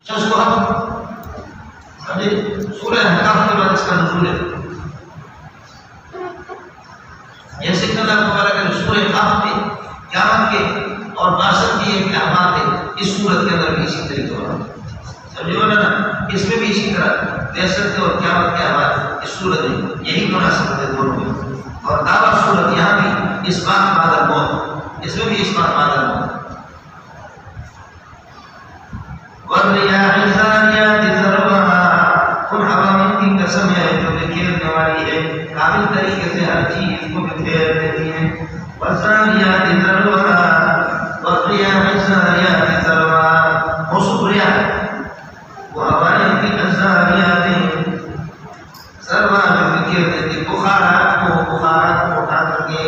اس کو ہم سورہ احقاف کے بعد اس کا نزول ہے. جیسے کہ اللہ تعالیٰ کے سورہ احقاف میں قیامت کے اور معاشر کی ایک علامات ہے، اس صورت کے اندر بھی اسی طریقے ہوگا. سمجھو نا، اس میں بھی اسی طرح دہشت اور قیامت کے علامات اس صورت میں یہی مناسبت ہے دونوں میں. اور دعویٰ صورت یہاں بھی اس بات بعد الموت، اس میں بھی اس بات بعد الموت. وَالرِّيَاحِ الزَّارِيَاتِ ذَرْوَهَا، ان عوامل کی قسم ہے جو بکھیرنے والی ہے، کامل طریقے سے ہر چیز کو بکھیر دیتی ہے. وَالزَّارِيَاتِ ذَرْوَهَا وَالرِّيَاحِ الزَّارِيَاتِ ذَرْوَهَا. موصوف ریاح وہ ہوائیں کی الزاریات ذرْوَهَا جو بکھیر دیتی، بخارات کو اٹھا کر کے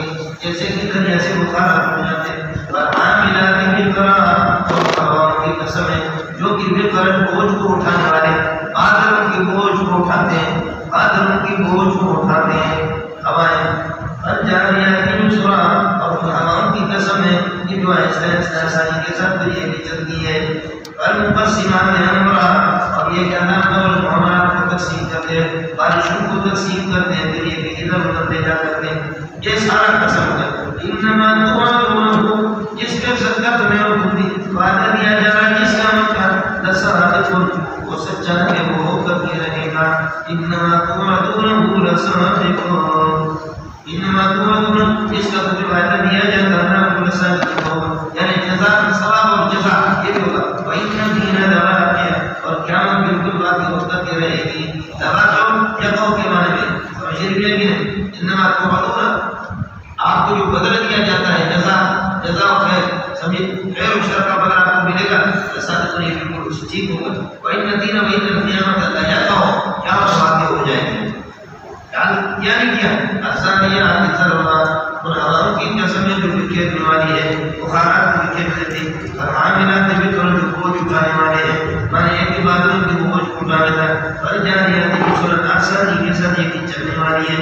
جیسے کہ دریا سے بخارات ہو جاتے ہیں. وَالْعَامِلَاتِ بِالْقَرَارِ، اور ہواؤں کی قسم ہے جو کہ بالقرار بوجھ کو اٹھانے والے، بادلوں کی بوجھ کو اٹھاتے ہیں، بادلوں کی بوجھ کو اٹھاتے ہیں ہوائیں. الجاریات یسرا، اور ہواؤں کی قسم ہے کہ جو ایسا آسانی کے ساتھ دریا کی چلتی ہے. المقسمات امرا، اور یہ کیا نام ہے اور معاملات کو تقسیم کرتے ہیں، بارشوں کو تقسیم کرتے ہیں، دریا کے ادھر ادھر لے جا کرتے ہیں. یہ سارا قسم ہے. انما توعدون، جس کے صدقہ تمہیں وعدہ دیا جا رہا ہے، جس کا مطلب لصادق، وہ سچا ہے، وہ ہو کر کے رہے گا. انما توعدون لصادق، انما توعدون، جس کا تمہیں وعدہ دیا جاتا ہے وہ لصادق ہو، یعنی جزا، ثواب اور جزا یہ ہوگا. وَإِنَّ الدِّينَ لَوَاقِعٌ، اور قیامت بالکل واقع ہو کر کے رہے گی. لواقع یقع کے معنی میں سمجھ رہے ہیں. انما توعدون، آپ کو جو بدلہ دیا جاتا ہے، جزا و خیر، سمجھے خیر و شر کا بدلہ آپ کو ملے گا. صادق نہیں، بالکل ٹھیک ہوگا. وَإِنَّ الدِّينَ وَإِنَّ الْقِيَامَةَ لَيَقَعُ، قیامت واقع ہو جائے گی. یعنی کیا؟ الزاریات ذرْوَهَا، ان ہواؤں کی قسم ہے جو بکھیرنے والی ہے، بخارات کو بکھیر دیتی. العاملات بالقرار، جو بوجھ اٹھانے والے ہیں، مانے ایک ہی بادلوں کی بوجھ اٹھانے والا. الجاریات یسرا، آسانی کے ساتھ یہ چلنے والی ہے.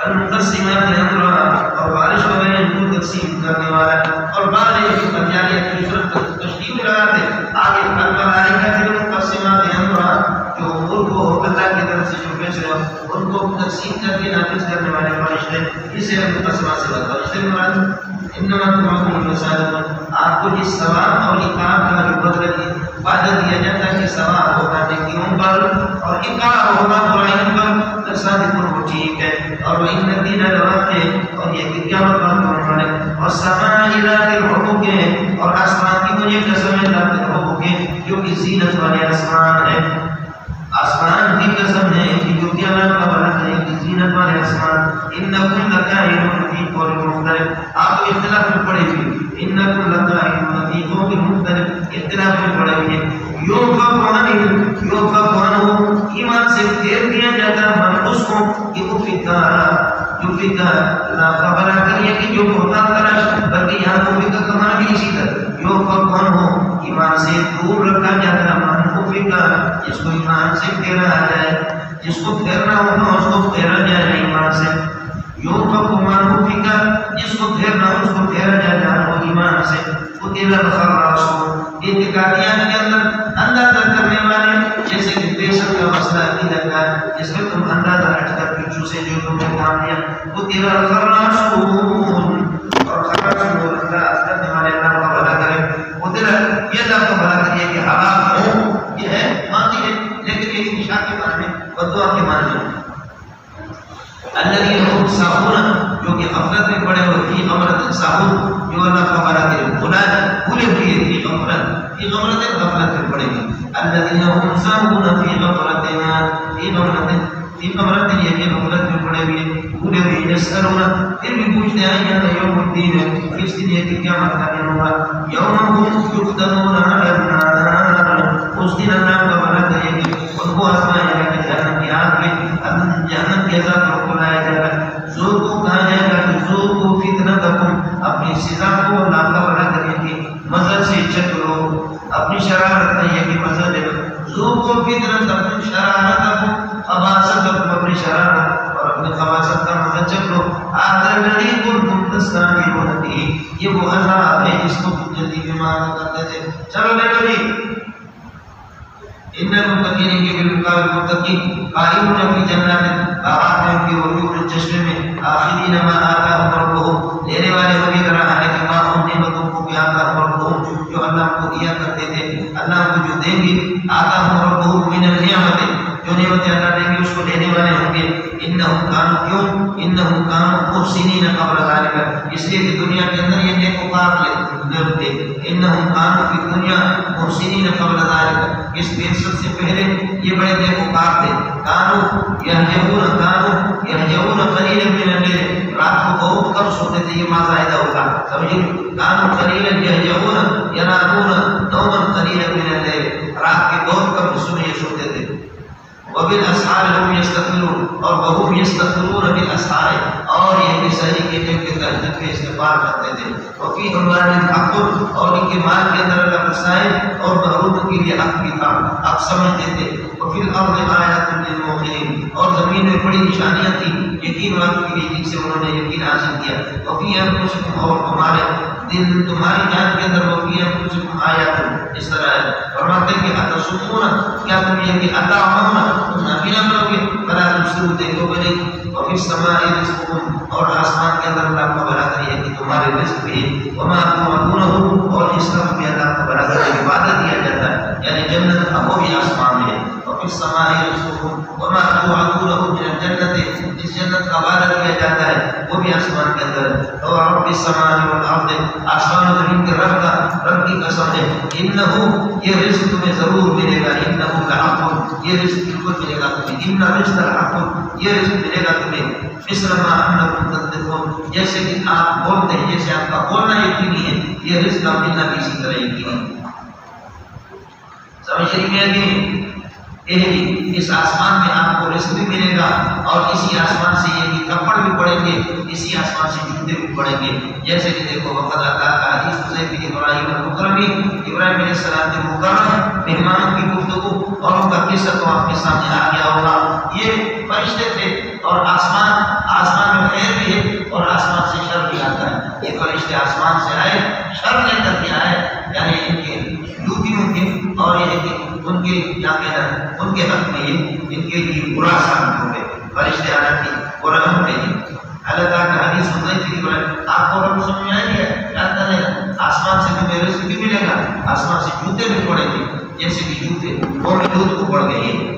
المقسمات امرا، اور بارش وغیرہ ان کو تقسیم کرنے والا. اور بعض الجاریات یسرا تشریح لگاتے آگے الملائکہ المقسمات امرا، جو امور کو اللہ کی طرف سے جو فیصلہ ان کو تقسیم کر کے نافذ کرنے والے فرشتے، اسے مقسمات سے بات. فرشتے مراد انما توعدون لصادق، آپ کو جس ثواب اور عقاب کا جو بدلہ وعدہ دیا جاتا ہے کہ ثواب ہوگا نیکیوں پر اور عقاب ہوگا برائیوں پر، لصادق وہ ٹھیک ہے. اور وَإِنَّ الدِّينَ لَوَاقِعٌ، اور یہ کہ قیامت پر ہونے والے. وَالسَّمَاءِ ذَاتِ الْحُبُكِ، اور آسمان کی مجھے قسم ہے ذات الحبك، جو کہ زینت والے آسمان ہے. آسمان کی قسم ہے کہ جو کہ اللہ کا بنا ہے کہ زینت والے آسمان. انکم لقائلون فی قول مختلف، آپ اختلاف میں پڑے ہوئے. انکم لقائلون فی قول مختلف، اختلاف میں پڑے ہوئے. یوفق عنہ، ایمان سے پھیر دیا جاتا ہے من اس کو کہ وہ فکا، جو فکا لا خبر کریے کہ جو ہوتا تلاش، بلکہ یہاں کو فکا کمانا بھی اسی طرح. یوفق عنہ، ایمان سے دور رکھا جاتا ہے من کو فکا، جس کو ایمان سے پھیرا جائے، جس کو پھیرنا ہوگا اس کو پھیرا جائے ایمان سے. یوفق عنہ فکا، جس کو پھیرنا اس کو پھیرا جائے وہ ایمان سے. قتل الخراصون، اعتقادیات کے اندر اندازہ کرنے والے، جیسے کہ بیشک کا مسئلہ عقیدہ کا جس میں تم اندازہ ہٹ کر پیچھو سے جو تم نے کام دیا. قتل الخراصون، اور خراصون اللہ کرنے والے اللہ کا بھلا کرے. قتل یہ اللہ کا بھلا کریے کہ ہلاک ہو، یہ ہے ماضی ہے لیکن یہ انشاء کے معنی میں بدعا کے معنی میں. الذین هم ساہون، جو کہ غفلت میں پڑے ہوئے، فی غمرۃ ساہون، جو اللہ کا بھلا کرے بھولے ہوئے، فی غمرۃ غفلت میں پڑے ہوئے. الذین هم ساہون فی غمرۃ، فی غمرۃ یہ کہ غفلت میں پڑے ہوئے، بھولے ہوئے. یسألون، پھر بھی پوچھتے ہیں ایان یوم الدین، کس دن ہے کہ قیامت کا دن ہوگا. یوم هم یفتنون علی النار، اس دن اللہ کا بھلا کرے کہ ان کو آزمایا جائے گا جہنم کی آگ میں، جہنم کے عذاب کو بلایا جائے گا. ذوقوا، کہا جائے گا کہ ذوقوا فتنتکم، اپنی سزا کو اللہ کا بھلا کرے کہ مزہ سے چکھ لو، اپنی شرارت نہیں ہے کہ مزہ لے لو. ذوقوا فتنتکم شرارتکم، خباثتکم، اپنی شرارت اور اپنے خواصت کا مزہ چکھو. هذا الذي كنتم تستعجلون به. یہ وہ عذاب ہے جس کو تم جلدی میں مانگا کرتے تھے. چلو بیٹھو جی. ان المتقین کے بالمقابل متقین قائمون فی جنات باغات میں کی وعیون چشمے میں آخرین ما آتاہم ربہم لینے والے ہوگے گرانے کے ما ان نعمتوں کو بھی آتاہم ربہم جو اللہ کو دیا کرتے تھے. اللہ کو جو دیں گے آتاہم ربہم من النعمت جو نعمتیں اللہ دیں گے اس کو لینے والے ہوں گے. انہم کانوا کیوں انہم کانوا محسنین قبل ذلک اس لیے کہ دنیا کے اندر یہ نیکوکار لوگ تھے. انہم کانوا فی الدنیا محسنین قبل ذلک اس بعثت سے پہلے یہ بڑے نیکوکار تھے. کانوا یہجعون قلیلا من اللیل رات کو بہت کم سوتے تھے. یہ ما زائدہ ہوگا سمجھے. کانوا قلیلا یہجعون ینامون نوما قلیلا من اللیل رات کے بہت کم حصوں میں یہ سوتے تھے. وبالاسحار هم يستغفرون اور وهم يستغفرون بالاسحار اور یہ بھی صحیح کے ٹائم کے تہجد میں استغفار کرتے تھے. وفی اموال الحق اور ان کے مال کے اندر اللہ کا صاحب اور محروموں کے لیے حق بھی تھا آپ سمجھتے تھے. وفی الارض آیات للموقنین اور زمین میں بڑی نشانیاں تھیں یقین والوں کے لیے جن سے انہوں نے یقین حاصل کیا. وفی انفسکم اور تمہارے دل تمہاری جان کے اندر وفی انفسکم آیات اس طرح ہے. فرماتے ہیں کہ اتصمون کیا تم یہ کہ اطاعون تم نافیہ کرو گے بلا تبصرون دیکھو گے نہیں. وفی السماء رزقکم اور آسمان کے اندر اللہ کا برابر ہے کہ تمہارے رزق بھی ہے. وما توعدون اور جس کا بھی اللہ کا برابر ہے وعدہ دیا جاتا ہے یعنی جنت کا وہ بھی آسمان میں ہے. وفی السماء رزقکم وما توعدون من الجنت جس جنت کا وعدہ دیا جاتا ہے وہ بھی آسمان کے اندر ہے. اور رب السماء والارض آسمان و زمین کے رب کی قسم ہے. انہو یہ رزق تمہیں ضرور ملے گا. انہو لحق یہ رزق بالکل ملے گا تمہیں. ان رزق الحق یہ رزق ملے گا تمہیں. مثل ما انکم تصدقون جیسے کہ آپ بولتے ہیں جیسے آپ کا بولنا یقینی ہے یہ رزق کا ملنا بھی اسی طرح یقینی ہے. سمجھ رہی ہے کہ اس آسمان میں آپ کو رزق بھی ملے گا اور اسی آسمان سے یہ کہ کپڑ بھی پڑیں گے اسی آسمان سے جوتے بھی پڑیں گے. جیسے کہ دیکھو وقت اللہ کا حدیث حذیفہ ابراہیم المکرمی ابراہیم علیہ السلام کے مکرم مہمانوں کی گفتگو اور ان کا قصہ تو آپ کے سامنے آ گیا ہوگا. یہ فرشتے تھے اور آسمان میں خیر بھی ہے اور آسمان سے شر بھی آتا ہے. یہ فرشتے آسمان سے آئے شر لے کر کے آئے یعنی ان کے لوٹیوں کے اور یہ کہ ان کے کیا کہنا ان کے حق میں ان کے لیے برا ثابت ہو گئے. فرشتے آنا تھی اور ہم نہیں. اللہ تعالیٰ کا حدیث سنتے تھے آپ کو رب سمجھ آئے گا کیا کریں آسمان سے تمہیں رزق بھی ملے گا آسمان سے جوتے بھی پڑیں گے جیسے کہ جوتے اور جوت کو پڑ گئے.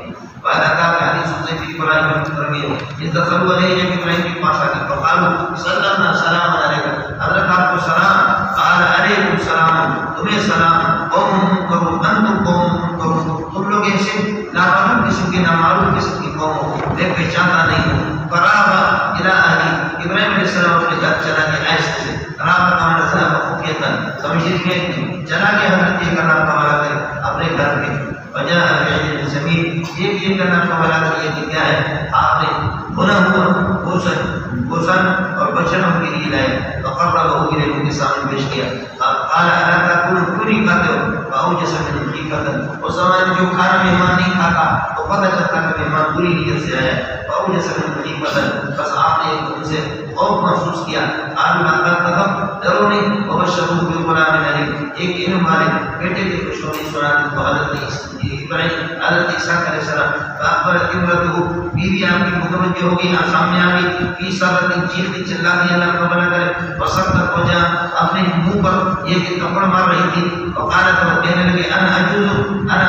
اللہ تعالیٰ کا حدیث سنتے تھے ابراہیم کر گئے اس دخل والے جب ابراہیم کے پاس آ کے فقالو سلام سلام علیکم حضرت آپ کو سلام قال علیکم السلام تمہیں سلام قوم کرو انتم قوم کرو تم لوگ ایسے نامعلوم قسم کے نامعلوم قسم کی قوم ہو میں پہچانتا نہیں ہوں. فراغ الى اہلی ابراہیم علیہ السلام اپنے گھر چلا گیا ایسے سے راہ کا ذهب خفية سمجھ لیجیے چلا گیا حضرت یہ کرنا کا کرے اپنے گھر میں وجہ بعجل سمین یہ کرنا کا والا یہ کہ کیا ہے آپ نے بنا ہوا گوشن اور بچن ہم کے لیے لائے فقربه الى کے سامنے پیش کیا. قال الا تاكلون پوری کھاتے ہو فاوجس من حقیقت اس زمانے جو کھانا مہمان نہیں کھاتا تو پتہ چلتا کہ مہمان پوری نیت سے آیا. فاوجس من حقیقت بس آپ نے ان سے خوف محسوس کیا. قال ما تخف ڈرو نہیں وبشروه بغلام علیم ایک علم والے بیٹے کی خوشخبری سنا دی تو حضرت ابراہیم حضرت عیسیٰ علیہ السلام فاخبرت امرأته بیوی آپ کی متوجہ ہو گئی سامنے آ گئی فی صرت چیختی چلا دی اللہ کا بنا کرے وسقط وجہ اپنے منہ پر یہ کہ کپڑ مار رہی تھی وقالت وہ کہنے لگے انا عجوز انا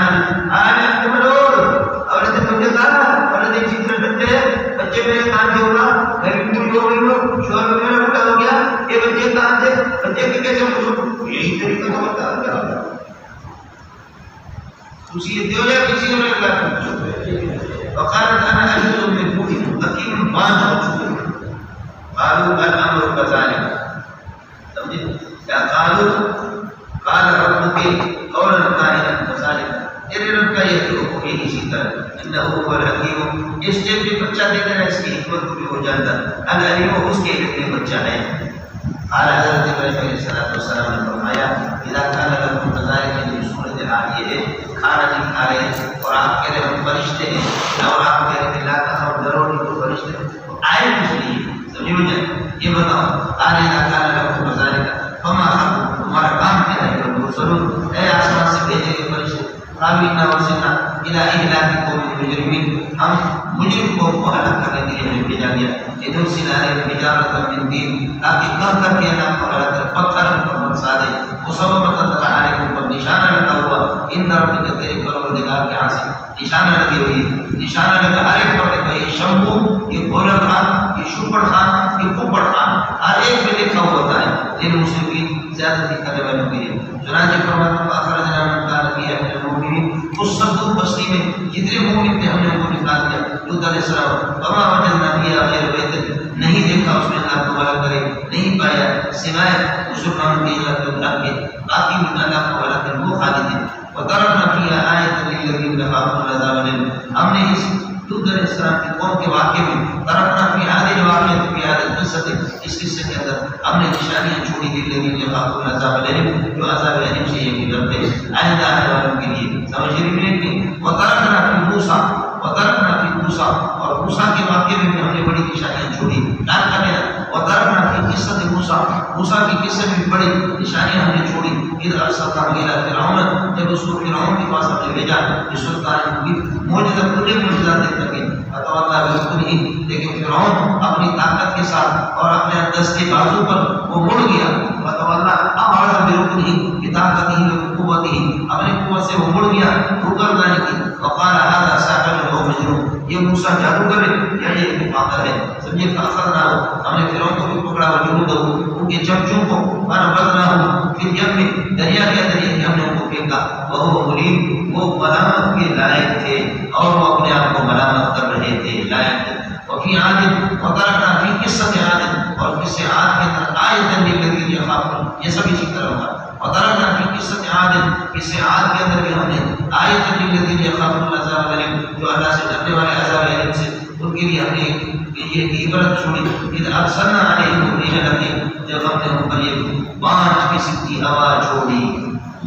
کمزور عورتیں تمہیں کہا عورتیں چیخنے لگتے ہیں بچے میرے کان سے ہوگا میں بھی پوری ہو گئی ہوں شوہر میرا بڑا ہو گیا یہ بچے کہاں سے بچے کے کیسے یہی طریقہ تو بتا رہا اسی دیو جا کسی نے کہا وقالت انا عجوز من بوئی حکیم بان ہو چکے. قالوا الامر كذلك سمجھے کیا قال ربك قولا قائلا كذلك تیرے رب کا یہ حکم ہے اسی طرح انه هو الحکیم اس جب بھی بچہ دیتا ہے اس کی حکمت بھی ہو جاتا العلیم اس کے علم میں بچہ ہے. قال حضرت ابراہیم علیہ السلام نے فرمایا اذا كان لكم كذلك یہ صورت حال یہ ہے کھانا نہیں کھا رہے اور آپ کہہ رہے ہم فرشتے ہیں اور آپ کہہ رہے لا تخف ڈرو نہیں تو فرشتے المرسلون، اے آسمان سے بھیجے گئے فرشتے، قابلنا وسلنا الى اهلاك قوم المجرمين، ہم مجرم قوم کو ہلاک کرنے کے لیے ہمیں بھیجا گیا، لنرسل عليهم حجارة من طين، تاکہ کر کر کے اللہ کو ہلاک کر پتھر پر برسا دے، مصوبۃ علیکم، پر نشانہ لگا ہوا، ان ربک تیرے پروردگار کے ہاں سے نشانہ لگی ہوئی، نشانہ لگا ہر ایک پر لکھا، یہ شمبو، یہ گولر خان، یہ شپڑ خان، یہ کپڑ خان، ہر ایک پہ لکھا ہوا ہوتا ہے، للمسلمین زیادتی کرنے والوں کے لیے۔ چنانچہ فرماتا ہے اخرجنا من کان فیہا من المؤمنین، اس صندوق بستی میں جتنے مومن تھے ہم نے ان کو نکال دیا، لوط علیہ السلام، وما وجدنا فیہا غیر بیت، نہیں دیکھا اس میں اللہ کو والا کرے، نہیں پایا سوائے مسلمان کے اللہ کے، باقی من اللہ کو والا کرے وہ خالی تھے۔ وترکنا فیہا آیۃ للذین یخافون العذاب الألیم، ہم نے اس لوط علیہ السلام کی قوم کے واقعے میں ترکنا فی هذه الواقعۃ فی هذا القصۃ، اس قصے کے اندر ہم نے نشانیاں چھوڑی دی لذین یخافون العذاب الألیم، جو عذاب الیم سے یہ ڈرتے آئندہ آنے والوں کے لیے۔ سمجھ رہے ہیں کہ وترکنا فی موسیٰ، وترکنا فی موسیٰ، اور موسیٰ کے واقعے میں بھی ہم نے بڑی نشانیاں چھوڑی، ڈال کر وترکنا فی قصۃ موسیٰ، موسیٰ کی قصے میں بڑی نشانیاں ہم نے چھوڑی، اذ ارسلناہ الی فرعون، جب اس کو فرعون کے پاس ہم نے بھیجا بسلطان مبین، معجزہ پورے معجزات دے کر کے، فتولیٰ برکنہ، لیکن فرعون اپنی طاقت کے ساتھ اور اپنے دستے بازو پر وہ مڑ گیا، فتولیٰ اعرض برکنہ بطاقتہ وقوتہ، اپنی قوت سے وہ مڑ گیا رکر لانے کی، وقال ھذا ساحر و مجنون، یہ موسیٰ جادوگر ہے یا یہ پاگل ہے، سمجھے فاخذناہ، ہم نے فرعون کو بھی پکڑا، وجنودہ، ان کے چمچوں کو، فنبذناہ فی الیم، دریا کے اندر ہم نے ان کو پھینکا، وہو ملیم، وہ ملامت کے لائق تھے اور وہ اپنے آپ کو ملامت کر رہے تھے، لائق تھے۔ وفی عاد، وترکنا فی قصۃ عاد، اور قصے عاد کے اندر آیۃ للذین یخافون، یہ سب اسی طرح ہوگا، وترکنا فی قصۃ عاد، قصے عاد کے اندر بھی ہم نے آیۃ للذین یخافون العذاب الألیم، جو اللہ سے ڈرنے والے عذاب الیم سے، ان کے لیے ہم نے یہ عبرت چھوڑی، اذ ارسلنا علیہم الریح العقیم، جب ہم نے ان پر یہ 5 قسم کی ہوا چھوڑی،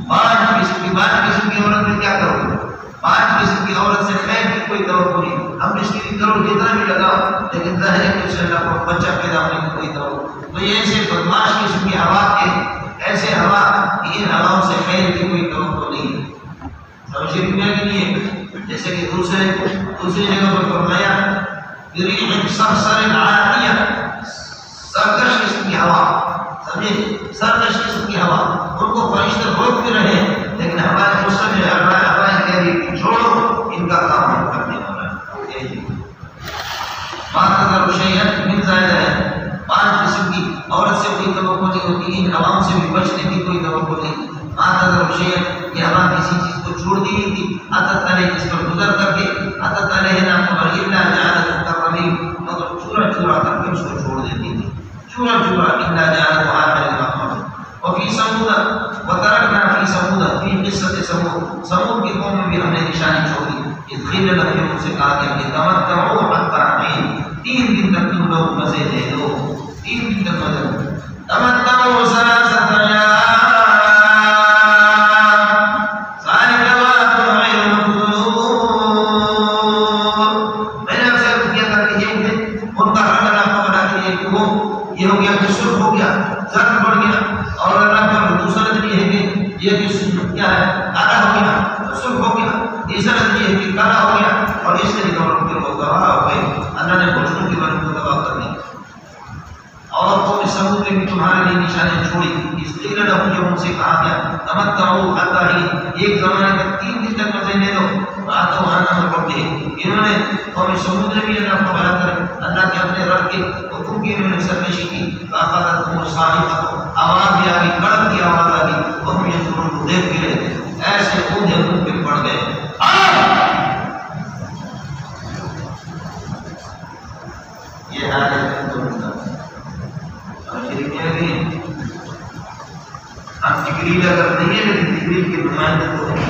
5 قسم کی عورت میں کیا کرو گے؟ 5 قسم کی عورت سے خیر کی کوئی توقع نہیں، ہم اس کے لیے کرو جتنا بھی لگاؤ، لیکن ظاہر ہے کہ اس سے اللہ کو بچہ پیدا ہونے کی کوئی توقع، تو یہ ایسے بدماش قسم کی ہوا کے، ایسے ہوا کہ ان ہواؤں سے خیر کی کوئی توقع نہیں ہے۔ سمجھے دنیا کے لیے، جیسے کہ دوسری جگہ پر فرمایا ریح صرصر عاتیہ، سرکش قسم کی ہوا، سمجھے سرکش قسم کی ہوا، ان کو فرشتے روکتے رہے، لیکن ہمارے مسلم جو ہمارے کہہ رہی کہ چھوڑو، ان کا کام ہم کرنے والا ہے۔ ماتذر شیئا من زائدہ ہے، 5 قسم کی عورت سے کوئی توقع نہیں ہوتی، ان ہواؤں سے بھی بچنے کی کوئی توقع نہیں۔ ماتذر شیئا، یہ ہوا کسی چیز کو چھوڑ دی نہیں تھی، عطت علیہ، اس پر گزر کر کے، عطت علیہ نام پر الا جعلت الترمیم، مگر چورا چورا کر کے اس کو چھوڑ دیتی تھی، چورا چورا، الا جعلت آخر المحمد۔ وفی سمود، وترکنا فی سمود، فی قصۃ سمود، سمود کی قوم میں بھی ہم نے نشانی چھوڑی، اذ قیل لهم، ان سے کہا گیا کہ تمتعوا حتی حین، 3 دن تک تم لوگ مزے لے لو، 3 دن تک مزے لو، تمتعوا ثلاثة ایام، یہ ہو گیا کہ سرخ ہو گیا، زرد بڑھ گیا، اور اللہ کا دوسرا نظریہ ہے کہ یہ کیا ہے، کالا ہو گیا، سرخ ہو گیا، تیسرا نظریہ ہے کہ کالا ہو گیا، اور اس طریقے سے وہ گواہ ہو گئے، اللہ نے بچوں کے بارے میں گواہ کر دی۔ اور قوم سمود نے بھی تمہارے لیے نشانیاں چھوڑی، اس قیل لهم، جب ان سے کہا گیا تمتعوا حتی حین، ایک زمانے تک 3 دن تک مزے لے لو، باتوں آنا میں پڑتے ہیں، انہوں نے قوم سمود نے بھی اللہ کو بھلا کر اللہ کے اپنے رب کے حکم کی انہوں نے سرکشی کی، فاخذتهم الصاعقۃ، آواز بھی آ گئی، کڑک کی آواز آ گئی، وهم ينظرون، دیکھ بھی رہے تھے، ایسے اوندھے منہ پہ پڑ گئے۔ یہ حال ہے ہم جبریل اگر نہیں ہے، لیکن جبریل کے نمائندے تو ہیں،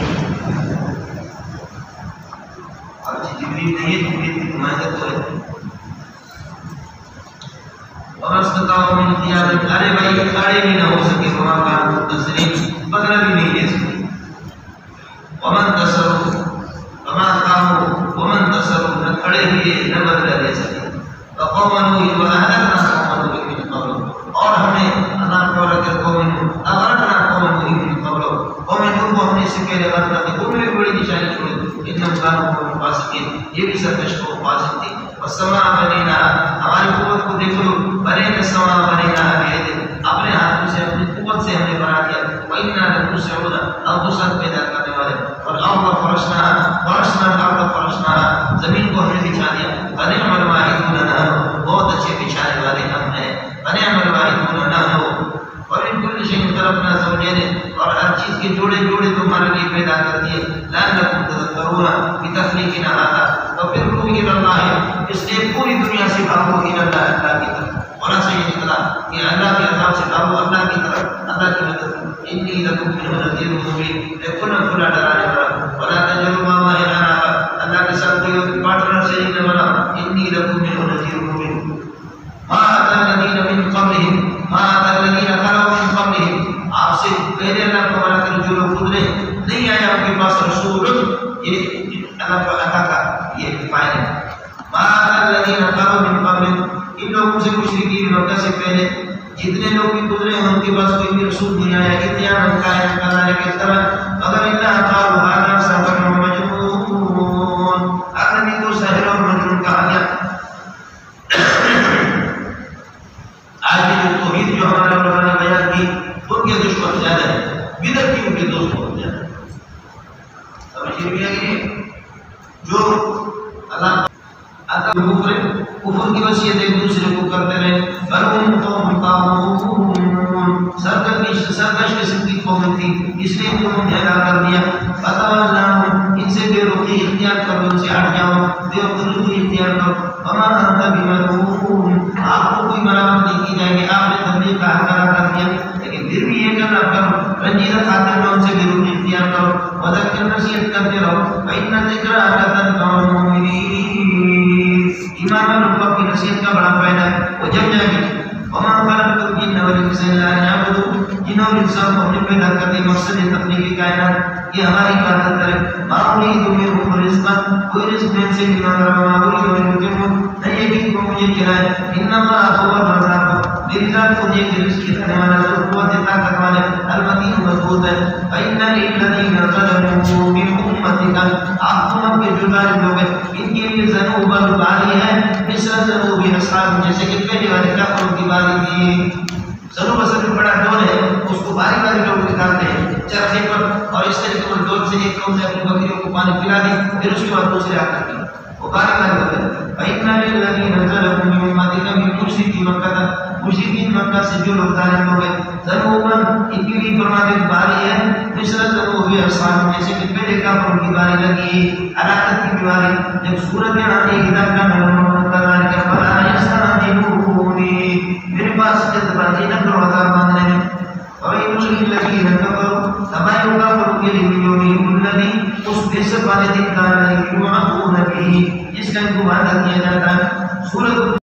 اور جبریل نہیں ہے، جبریل کے نمائندے تو ہے۔ اور استطاعوا من قیادت، ارے بھائی کھڑے بھی نہ ہو سکے، وما كانوا منتصرین، بدلہ بھی نہیں لے سکے، ومن تصروا وما قاموا ومن تصروا، نہ کھڑے ہوئے نہ بدلہ لے سکے، فقوم نوح واهلكنا قوم نوح من قبل، اور ہم نے اللہ تعالیٰ کے قوم نوح اغرقنا قوم نوح من قبل، ہونے سے پہلے غرق کر دیا، وہ بھی بڑی نشانی چھوڑی، انہم کانوا قوما فاسقین، یہ بھی سرکش کو فاسق تھی۔ والسماء بنيناها، ہماری قوت کو دیکھو، بنينا السماء بنيناها بيد، اپنے ہاتھوں سے اپنی قوت سے ہم نے بنا دیا، وإنا لموسعون، ہم تو سب پیدا کرنے والے، والأرض فرشناها، فرشنا الأرض فرشناها، زمین کو ہم نے بچھا دیا، فنعم الواحدون نحن، بہت اچھے بچھانے والے ہم ہیں، فنعم الواحدون نحن، ومن كل شيء خلقنا زوجين، اور ہر چیز کے جوڑے جوڑے تمہارے لیے پیدا کر دیے، لعلكم تذكرون، بتخلیقنا هذا، ففروا إلى الله، اس لیے پوری دنیا سے بھاگو إلى الله، اللہ کی طرف، اور ایسا یہ نکلا کہ اللہ کے عذاب سے بھاگو اللہ کی طرف، اللہ کی مدد، إني لكم منه نذير مبين، کھلا کھلا ڈرانے والا، ولا تجعلوا مع الله إلها آخر، اللہ کے ساتھ کوئی پارٹنر سے نہیں بنا، إني لكم منه نذير مبين، ما أتى الذين من قبلهم، ما أتى الذين خلوا من قبلهم، آپ سے پہلے اللہ کو بنا کر جو لوگ گزرے، نہیں آیا ان کے پاس رسول، یہ اللہ کو عطا کا یہ فائدہ ہے۔ ما أتى الذين خلوا من قبلهم، ان لوگوں سے مشرکین مکہ سے پہلے جتنے لوگ بھی گزرے ہیں ان کے پاس کوئی بھی رسول نہیں آیا، اتیان کائن کرنے کی طرح، مگر اللہ قالوا هذا ساحر مجنون، آدمی کو ساحر اور مجنون کہا گیا۔ آج کی جو توحید جو ہمارے علماء نے بیان کی، ان کے دشمن زیادہ ہیں، بدعت کی ان کے دوست بہت زیادہ ہیں۔ سمجھ رہی ہے کہ جو اللہ کفر کی وصیت ایک دوسرے کو کرتے رہے، بل ہم قوم طاغون، سرکش قسم کی قوم تھی، اس لیے انہوں نے ہلاک کر دیا۔ فتولہم، ان سے بے رخی اختیار کرو، ان سے ہٹ جاؤ، بے رخی اختیار کرو۔ وما انت بملعون، آپ کو کوئی ملامت نہیں کی جائے گی، آپ نے تبلیغ کا حق ادا کر دیا، لیکن پھر بھی یہ کرنا کرو، رنجیدہ خاطر میں ان سے بے رخی اختیار کرو، وذکر نصیحت کرتے رہو، فإن الذکرى تنفع المؤمنین، ایمان والوں کی نصیحت کا بڑا فائدہ ہے، وہ جب جائے گی۔ وما خلقت الجن والانس الا ليعبدون، جن اور انسان کو ہم نے پیدا کر دیا مقصد تخلیق کائنات یہ ہماری عبادت کرے۔ ما اريد منهم رزقا، کوئی رزق میں سے نہیں مانگ رہا، وما اريد ان يطعمون، نہیں یہ کہ وہ مجھے کھلائے، ان اللہ هو الرزاق، میری ذات کو یہ کہ رزق دینے والا جو قوت طاقت والے المتین مضبوط ہے۔ فإن للذین ظلموا من امتك، آپ امت کے جو ظالم لوگ ہیں ان کے لیے ذنوبا باری ہے، مثل ذنوب اصحاب، جیسے کہ پہلے والے کافروں کی باری تھی۔ ذنوب اصل میں بڑا ڈول ہے، اس کو باری باری لوگ نکالتے ہیں چرخے پر، اور اس طریقے پر ڈول سے ایک قوم نے اپنی بکریوں کو پانی پلا دی، پھر اس کے بعد دوسرے آ کر کے وہ باری باری ہوتے ہیں۔ فإن للذین ظلموا من امتك، من مشرکی مکہ، مشرکین مکہ سے جو لوگ ظالم ہو گئے، ذنوبا ان کے لیے فرماتے باری ہے، مثل ذنوب اصحاب، جیسے کہ پہلے کافروں کی باری لگی، ہلاکت کی بیماری، جب صورت آتی ادھر کا نمبر کرنے کا فلا یستعجلونی، میرے پاس جلد بازی نہ کرو عذاب باندھنے میں۔ وَوَيْلٌ لِّلَّذِينَ كَفَرُوا، تباہی ہوگا کافروں کے لیے یوم الذی، اس بحث والے دن کا یوعدون بہ، جس کا ان کو وعدہ دیا جاتا ہے۔ سورۃ